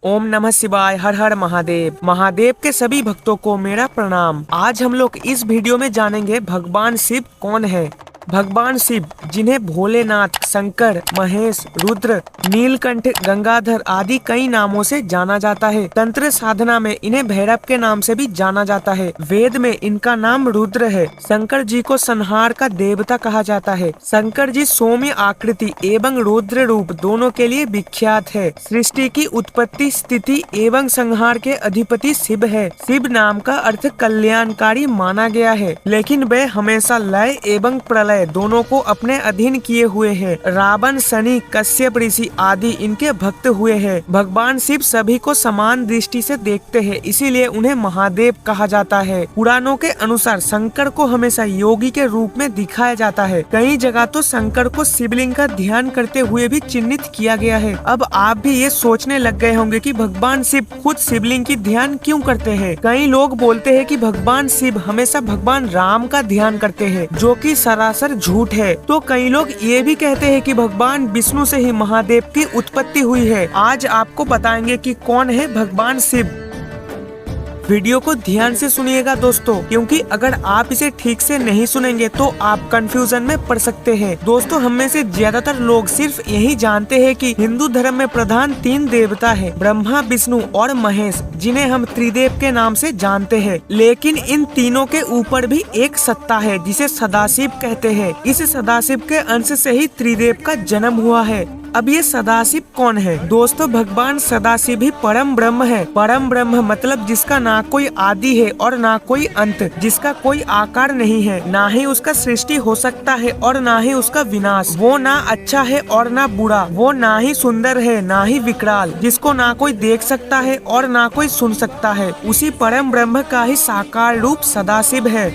ओम नमः शिवाय। हर हर महादेव। महादेव के सभी भक्तों को मेरा प्रणाम। आज हम लोग इस वीडियो में जानेंगे भगवान शिव कौन है। भगवान शिव, जिन्हें भोलेनाथ, शंकर, महेश, रुद्र, नीलकंठ, गंगाधर आदि कई नामों से जाना जाता है। तंत्र साधना में इन्हें भैरव के नाम से भी जाना जाता है। वेद में इनका नाम रुद्र है। शंकर जी को संहार का देवता कहा जाता है। शंकर जी सौम्य आकृति एवं रुद्र रूप दोनों के लिए विख्यात है। सृष्टि की उत्पत्ति, स्थिति एवं संहार के अधिपति शिव है। शिव नाम का अर्थ कल्याणकारी माना गया है, लेकिन वे हमेशा लय एवं प्रलय दोनों को अपने अधीन किए हुए हैं। रावण, शनि, कश्यप ऋषि आदि इनके भक्त हुए हैं। भगवान शिव सभी को समान दृष्टि से देखते हैं, इसीलिए उन्हें महादेव कहा जाता है। पुराणों के अनुसार शंकर को हमेशा योगी के रूप में दिखाया जाता है। कई जगह तो शंकर को शिवलिंग का ध्यान करते हुए भी चिन्हित किया गया है। अब आप भी ये सोचने लग गए होंगे कि भगवान शिव खुद शिवलिंग की ध्यान क्यों करते हैं। कई लोग बोलते हैं कि भगवान शिव हमेशा भगवान राम का ध्यान करते हैं, जो कि सरासर झूठ है। तो कई लोग ये भी कहते हैं कि भगवान विष्णु से ही महादेव की उत्पत्ति हुई है। आज आपको बताएंगे कि कौन है भगवान शिव। वीडियो को ध्यान से सुनिएगा दोस्तों, क्योंकि अगर आप इसे ठीक से नहीं सुनेंगे तो आप कंफ्यूजन में पड़ सकते हैं। दोस्तों, हम में से ज्यादातर लोग सिर्फ यही जानते हैं कि हिंदू धर्म में प्रधान 3 देवता है, ब्रह्मा, विष्णु और महेश, जिन्हें हम त्रिदेव के नाम से जानते हैं। लेकिन इन तीनों के ऊपर भी एक सत्ता है जिसे सदाशिव कहते हैं। इस सदाशिव के अंश से ही त्रिदेव का जन्म हुआ है। अब ये सदाशिव कौन है? दोस्तों, भगवान सदाशिव ही परम ब्रह्म है। परम ब्रह्म मतलब जिसका ना कोई आदि है और ना कोई अंत, जिसका कोई आकार नहीं है, ना ही उसका सृष्टि हो सकता है और ना ही उसका विनाश। वो ना अच्छा है और ना बुरा, वो ना ही सुंदर है ना ही विकराल, जिसको ना कोई देख सकता है और ना कोई सुन सकता है। उसी परम ब्रह्म का ही साकार रूप सदाशिव है।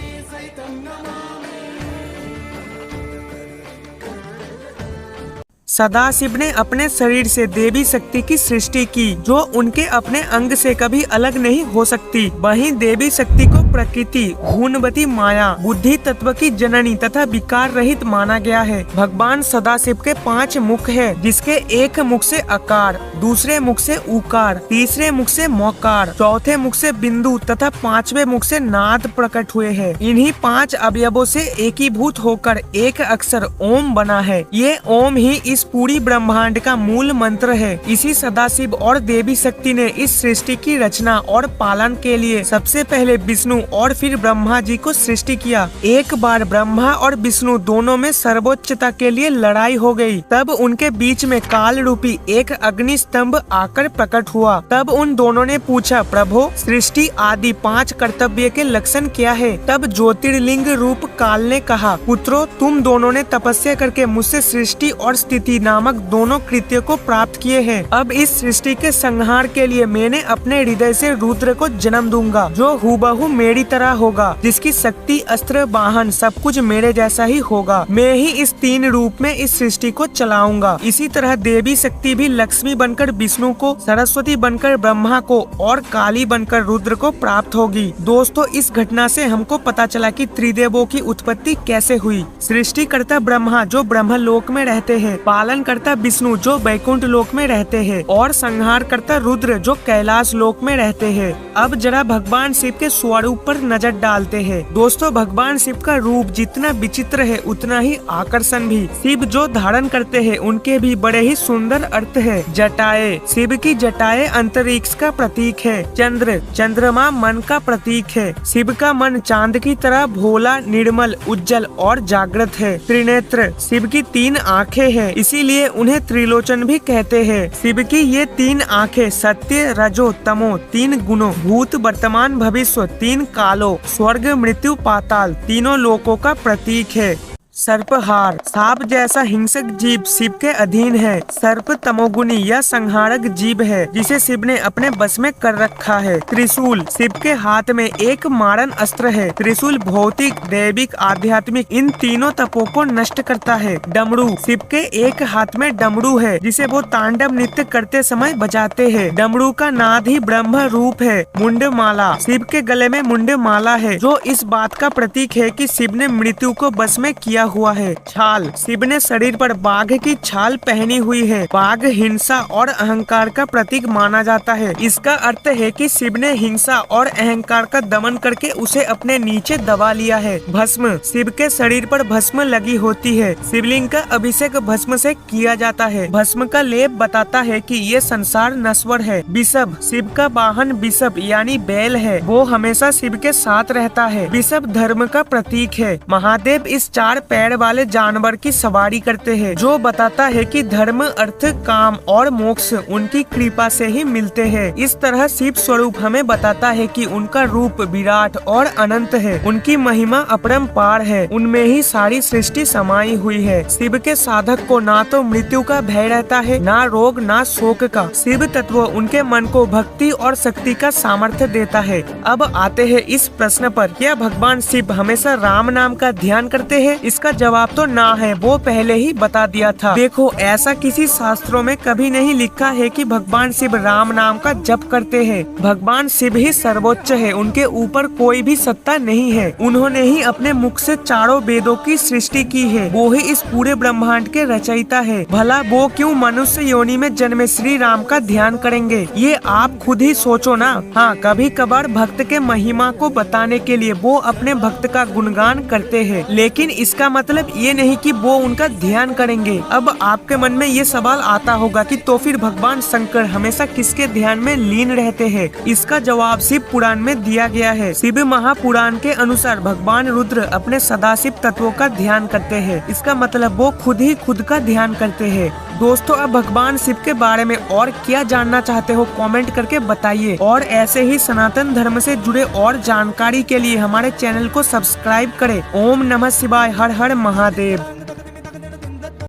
सदाशिव ने अपने शरीर से देवी शक्ति की सृष्टि की, जो उनके अपने अंग से कभी अलग नहीं हो सकती। वहीं देवी शक्ति को प्रकृति, गुणवती माया, बुद्धि तत्व की जननी तथा विकार रहित माना गया है। भगवान सदाशिव के 5 मुख है, जिसके एक मुख से अकार, दूसरे मुख से उकार, तीसरे मुख से मौकार, चौथे मुख से बिंदु तथा 5वें मुख से नाद प्रकट हुए हैं। इन्हीं 5 अवयवों से एकीभूत होकर एक अक्षर ओम बना है। ये ओम ही इस पूरी ब्रह्मांड का मूल मंत्र है। इसी सदाशिव और देवी शक्ति ने इस सृष्टि की रचना और पालन के लिए सबसे पहले विष्णु और फिर ब्रह्मा जी को सृष्टि किया। एक बार ब्रह्मा और विष्णु दोनों में सर्वोच्चता के लिए लड़ाई हो गई। तब उनके बीच में काल रूपी एक अग्नि स्तंभ आकर प्रकट हुआ। तब उन दोनों ने पूछा, प्रभु, सृष्टि आदि 5 कर्तव्य के लक्षण क्या है? तब ज्योतिर्लिंग रूप काल ने कहा, पुत्रों, तुम दोनों ने तपस्या करके मुझसे सृष्टि और स्थिति नामक दोनों कृत्य को प्राप्त किए हैं। अब इस सृष्टि के संहार के लिए मैंने अपने हृदय से रुद्र को जन्म दूंगा, जो हूबहू मेरी तरह होगा, जिसकी शक्ति, अस्त्र, वाहन सब कुछ मेरे जैसा ही होगा। मैं ही इस 3 रूप में इस सृष्टि को चलाऊंगा। इसी तरह देवी शक्ति भी लक्ष्मी बनकर विष्णु को, सरस्वती बनकर ब्रह्मा को और काली बनकर रुद्र को प्राप्त होगी। दोस्तों, इस घटना से हमको पता चला कि त्रिदेवों की उत्पत्ति कैसे हुई। सृष्टिकर्ता ब्रह्मा, जो ब्रह्मलोक में रहते हैं, पालन करता विष्णु, जो वैकुंठ लोक में रहते हैं, और संहार करता रुद्र, जो कैलाश लोक में रहते हैं। अब जरा भगवान शिव के स्वरूप पर नजर डालते हैं। दोस्तों, भगवान शिव का रूप जितना विचित्र है उतना ही आकर्षण भी। शिव जो धारण करते हैं उनके भी बड़े ही सुंदर अर्थ है। जटाएं, शिव की जटाएं अंतरिक्ष का प्रतीक है। चंद्रमा मन का प्रतीक है। शिव का मन चांद की तरह भोला, निर्मल, उज्जवल और जागृत है। त्रिनेत्र, शिव की 3 आँखें हैं, इसीलिए उन्हें त्रिलोचन भी कहते हैं। शिव की ये 3 आँखें सत्य, रजो, तमो 3 गुणों, भूत, वर्तमान, भविष्य 3 कालों, स्वर्ग, मृत्यु, पाताल तीनों लोकों का प्रतीक है। सर्पहार, सांप जैसा हिंसक जीव शिव के अधीन है। सर्प तमोगुनी या संहारक जीव है, जिसे शिव ने अपने बस में कर रखा है। त्रिशूल, शिव के हाथ में एक मारण अस्त्र है। त्रिशूल भौतिक, दैविक, आध्यात्मिक इन तीनों तपों को नष्ट करता है। डमरू, शिव के एक हाथ में डमरू है, जिसे वो तांडव नृत्य करते समय बजाते हैं। डमरू का नाद ही ब्रह्म रूप है। मुंडमाला, शिव के गले में मुंडमाला है, जो इस बात का प्रतीक है कि शिव ने मृत्यु को बस में किया किया हुआ है। छाल, शिव ने शरीर पर बाघ की छाल पहनी हुई है। बाघ हिंसा और अहंकार का प्रतीक माना जाता है। इसका अर्थ है कि शिव ने हिंसा और अहंकार का दमन करके उसे अपने नीचे दबा लिया है। भस्म, शिव के शरीर पर भस्म लगी होती है। शिवलिंग का अभिषेक भस्म से किया जाता है। भस्म का लेप बताता है कि ये संसार नश्वर है। बिशप, शिव का वाहन बिशप यानी बैल है। वो हमेशा शिव के साथ रहता है। बिशप धर्म का प्रतीक है। महादेव इस 4 पैर वाले जानवर की सवारी करते हैं, जो बताता है कि धर्म, अर्थ, काम और मोक्ष उनकी कृपा से ही मिलते हैं। इस तरह शिव स्वरूप हमें बताता है कि उनका रूप विराट और अनंत है। उनकी महिमा अपरंपार है। उनमें ही सारी सृष्टि समाई हुई है। शिव के साधक को ना तो मृत्यु का भय रहता है, ना रोग, ना शोक का। शिव तत्व उनके मन को भक्ति और शक्ति का सामर्थ्य देता है। अब आते हैं इस प्रश्न पर, क्या भगवान शिव हमेशा राम नाम का ध्यान करते हैं? इसका जवाब तो ना है, वो पहले ही बता दिया था। देखो, ऐसा किसी शास्त्रों में कभी नहीं लिखा है कि भगवान शिव राम नाम का जप करते हैं। भगवान शिव ही सर्वोच्च है, उनके ऊपर कोई भी सत्ता नहीं है। उन्होंने ही अपने मुख से चारों वेदों की सृष्टि की है। वो ही इस पूरे ब्रह्मांड के रचयिता है। भला वो क्यों मनुष्य योनि में जन्मे श्री राम का ध्यान करेंगे? ये आप खुद ही सोचो ना। हाँ, कभी कभार भक्त के महिमा को बताने के लिए वो अपने भक्त का गुणगान करते हैं, लेकिन इसका मतलब ये नहीं कि वो उनका ध्यान करेंगे। अब आपके मन में ये सवाल आता होगा कि तो फिर भगवान शंकर हमेशा किसके ध्यान में लीन रहते हैं? इसका जवाब शिव पुराण में दिया गया है। शिव महापुराण के अनुसार भगवान रुद्र अपने सदाशिव तत्वों का ध्यान करते हैं। इसका मतलब वो खुद ही खुद का ध्यान करते हैं। दोस्तों, अब भगवान शिव के बारे में और क्या जानना चाहते हो कमेंट करके बताइए, और ऐसे ही सनातन धर्म से जुड़े और जानकारी के लिए हमारे चैनल को सब्सक्राइब करें। ओम नमः शिवाय, हर हर महादेव।